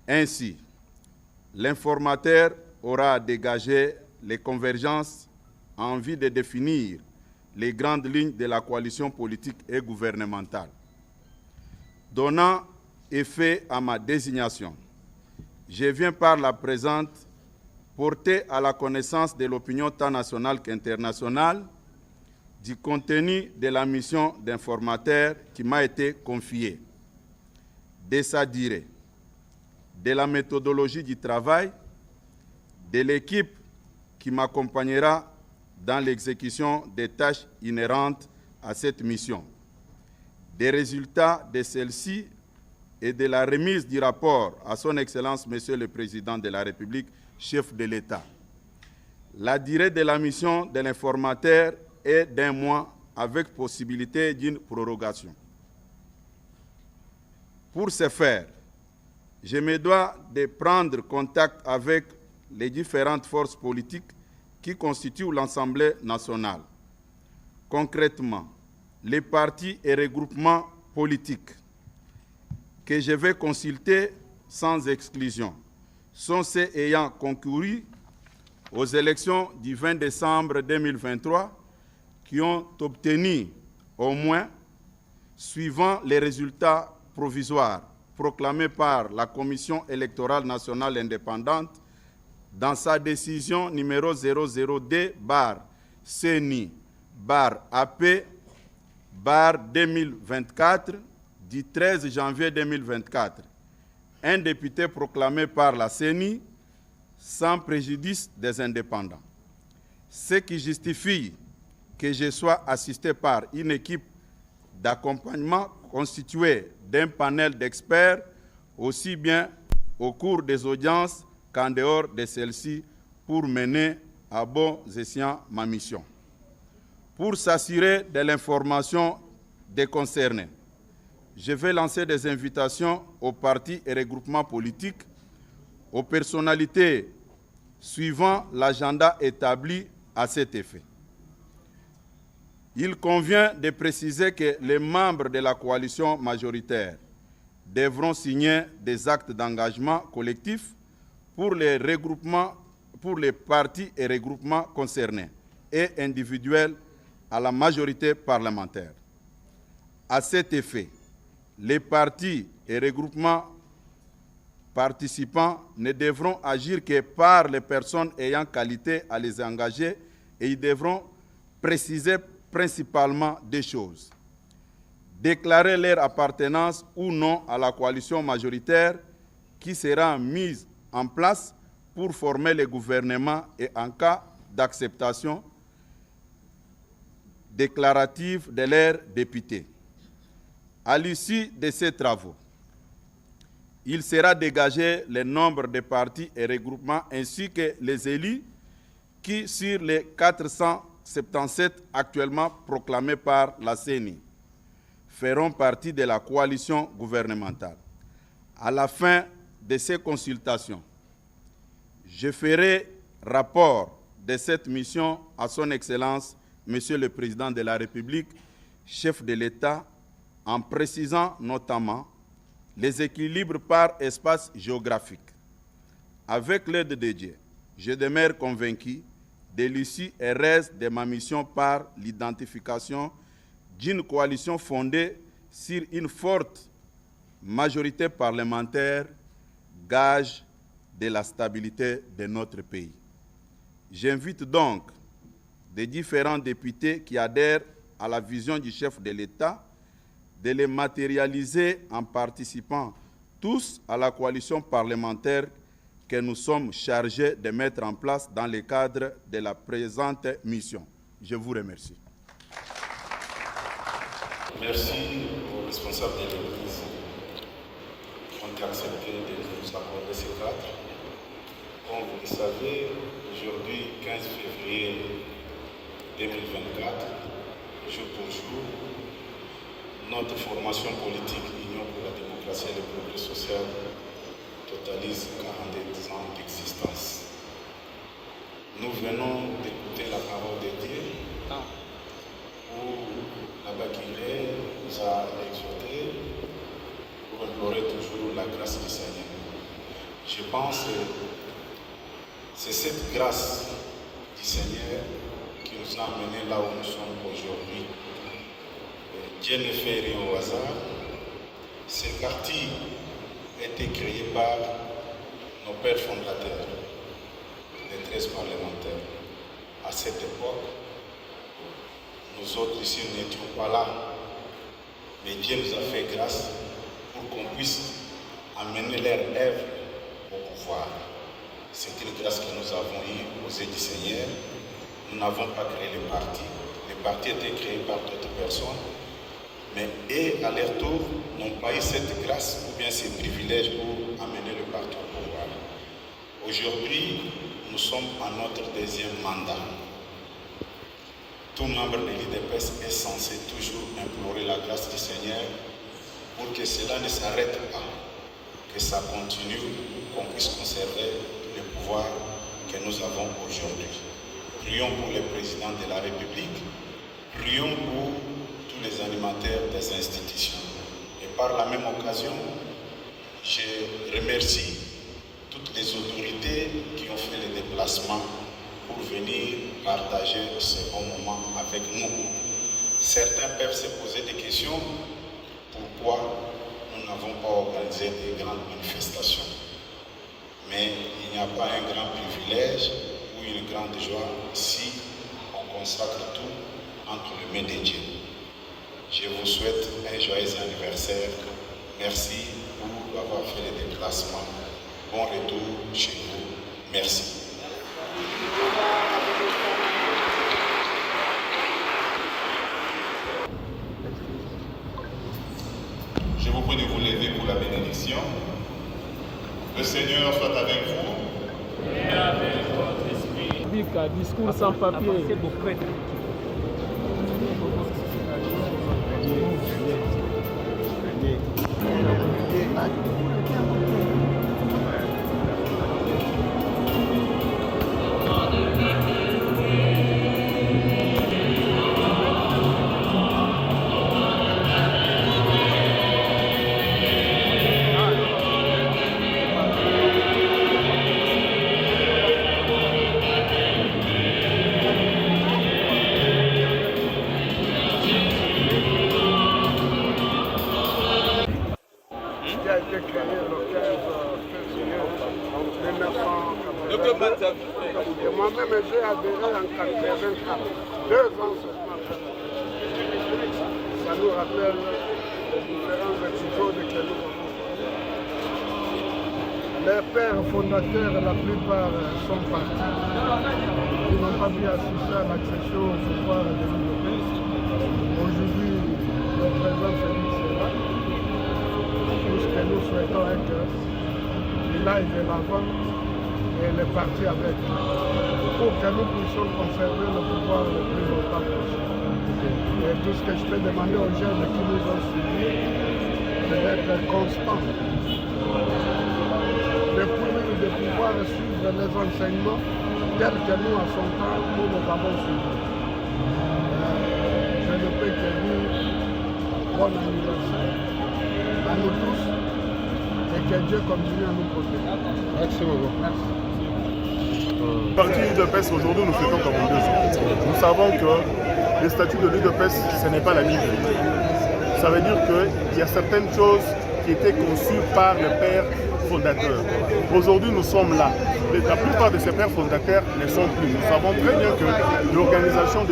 Ainsi, l'informateur aura dégagé les convergences en vue de définir les grandes lignes de la coalition politique et gouvernementale. Donnant effet à ma désignation, je viens par la présente porter à la connaissance de l'opinion tant nationale qu'internationale du contenu de la mission d'informateur qui m'a été confiée, de sa durée, de la méthodologie du travail, de l'équipe qui m'accompagnera dans l'exécution des tâches inhérentes à cette mission, des résultats de celle-ci et de la remise du rapport à son Excellence, Monsieur le Président de la République, chef de l'État. La durée de la mission de l'informateur est d'1 mois avec possibilité d'une prorogation. Pour ce faire, je me dois de prendre contact avec les différentes forces politiques qui constituent l'Assemblée nationale. Concrètement, les partis et regroupements politiques que je vais consulter sans exclusion sont ceux ayant concouru aux élections du 20 décembre 2023 qui ont obtenu au moins, suivant les résultats provisoires proclamés par la Commission électorale nationale indépendante dans sa décision numéro 00D-CENI-AP-2024 du 13 janvier 2024, un député proclamé par la CENI sans préjudice des indépendants. Ce qui justifie que je sois assisté par une équipe d'accompagnement constituée d'un panel d'experts, aussi bien au cours des audiences qu'en dehors de celles-ci, pour mener à bon escient ma mission. Pour s'assurer de l'information des concernés, je vais lancer des invitations aux partis et regroupements politiques, aux personnalités suivant l'agenda établi à cet effet. Il convient de préciser que les membres de la coalition majoritaire devront signer des actes d'engagement collectif pour les partis et regroupements concernés et individuels à la majorité parlementaire. À cet effet, les partis et regroupements participants ne devront agir que par les personnes ayant qualité à les engager et ils devront préciser principalement deux choses. Déclarer leur appartenance ou non à la coalition majoritaire qui sera mise en place pour former le gouvernement et en cas d'acceptation déclarative de leurs députés. À l'issue de ces travaux, il sera dégagé le nombre de partis et regroupements ainsi que les élus qui, sur les 477 actuellement proclamés par la CENI, feront partie de la coalition gouvernementale. À la fin de ces consultations, je ferai rapport de cette mission à son Excellence, Monsieur le Président de la République, chef de l'État, en précisant notamment les équilibres par espace géographique. Avec l'aide de Dieu, je demeure convaincu de l'issue et reste de ma mission par l'identification d'une coalition fondée sur une forte majorité parlementaire, gage de la stabilité de notre pays. J'invite donc les différents députés qui adhèrent à la vision du chef de l'État de les matérialiser en participant tous à la coalition parlementaire que nous sommes chargés de mettre en place dans le cadre de la présente mission. Je vous remercie. Merci aux responsables de l'Église qui ont accepté de nous accorder ce cadre. Comme vous le savez, aujourd'hui, 15 février 2024, jour pour jour, notre formation politique, Union pour la démocratie et le progrès social, totalise 42 ans d'existence. Nous venons d'écouter la parole de Dieu, où l'abbé Guillet nous a exhortés pour implorer toujours la grâce du Seigneur. Je pense que c'est cette grâce du Seigneur qui nous a amenés là où nous sommes aujourd'hui. Dieu ne fait rien au hasard. Ce quartier a été créé par nos pères fondateurs, les 13 parlementaires. À cette époque, nous autres ici n'étions pas là, mais Dieu nous a fait grâce pour qu'on puisse amener leur œuvre au pouvoir. C'est une grâce que nous avons eue aux yeux du Seigneur. Nous n'avons pas créé les partis. Les partis étaient créés par d'autres personnes, mais eux, à leur tour, n'ont pas eu cette grâce ou bien ces privilèges pour amener le parti au pouvoir. Aujourd'hui, nous sommes à notre deuxième mandat. Tout membre de l'UDPS est censé toujours implorer la grâce du Seigneur pour que cela ne s'arrête pas, que ça continue, qu'on puisse conserver le pouvoir que nous avons aujourd'hui. Prions pour le président de la République, prions pour tous les animateurs des institutions. Et par la même occasion, je remercie toutes les autorités qui ont fait les déplacements pour venir partager ce bon moment avec nous. Certains peuvent se poser des questions. Pourquoi nous n'avons pas organisé des grandes manifestations? Mais il n'y a pas un grand privilège ou une grande joie si on consacre tout entre les mains de Dieu. Je vous souhaite un joyeux anniversaire. Merci pour avoir fait les déplacements. Bon retour chez vous. Merci. Je vous prie de vous lever pour la bénédiction. Le Seigneur soit avec vous. Et avec votre esprit. Discours sans papier. Et moi-même, j'ai adhéré en 1984, 2 ans seulement. Ça nous rappelle les différents épisodes que nous avons. Les pères fondateurs, la plupart sont partis. Ils n'ont pas pu assister à l'accession au pouvoir de l'UDPS. Aujourd'hui, le président Félix est là. Tout ce que nous souhaitons est qu'il aille de l'avant et les partis avec, pour que nous puissions conserver le pouvoir le plus longtemps possible. Et tout ce que je peux demander aux jeunes qui nous ont suivis, c'est d'être constants. De pouvoir suivre les enseignements tels que nous, à son temps, nous avons suivis. Je ne peux que dire bon anniversaire à nous tous et que Dieu continue à nous protéger. Merci beaucoup. Merci. Le parti UDPS, aujourd'hui, nous fêtons 42 ans. Nous savons que le statut de l'UDPS, ce n'est pas la Bible. Ça veut dire qu'il y a certaines choses qui étaient conçues par les pères fondateurs. Aujourd'hui, nous sommes là. La plupart de ces pères fondateurs ne sont plus. Nous savons très bien que l'organisation,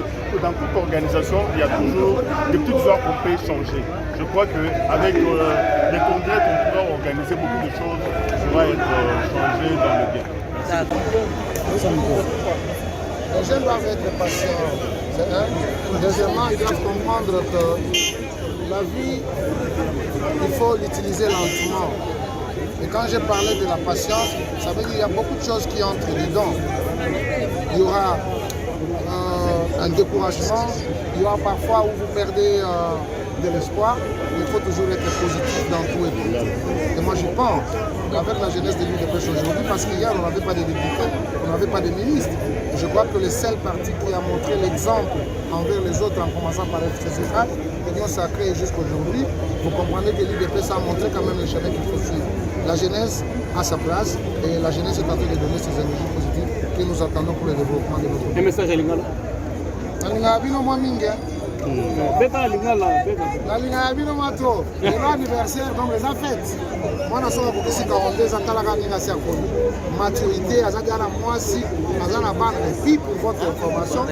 dans toute organisation, il y a toujours des petites choses qu'on peut changer. Je crois qu'avec les congrès qu'on pourra organiser, beaucoup de choses pourront être changées dans le bien. Les jeunes doivent être patients. C'est un. Deuxièmement, ils doivent comprendre que la vie, il faut l'utiliser lentement. Et quand j'ai parlé de la patience, ça veut dire qu'il y a beaucoup de choses qui entrent dedans. Il y aura un découragement, il y aura parfois où vous perdez de l'espoir. Il faut toujours être positif dans tout et tout. Et moi je pense qu'avec la jeunesse de l'UDPS aujourd'hui, parce qu'hier on n'avait pas de députés, on n'avait pas de ministres, je crois que le seul parti qui a montré l'exemple envers les autres en commençant par FCCA, et bien ça a créé jusqu'aujourd'hui, vous comprenez que l'UDPS a montré quand même le chemin qu'il faut suivre. la jeunesse a sa place et la jeunesse est en train de donner ses énergies positives que nous attendons pour le développement de notre pays. Un message à Lingala. Lingala bino mwa mingi. Beta Lingala, beta. La Lingala bino mwa trop. C'est l'anniversaire donc les fêtes. Moi na soka kokisi 42 ans kala kaninga sia ko. Maturité azaki ala mwasi azana bana et puis pour votre information,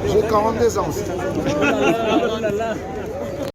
j'ai 42 ans.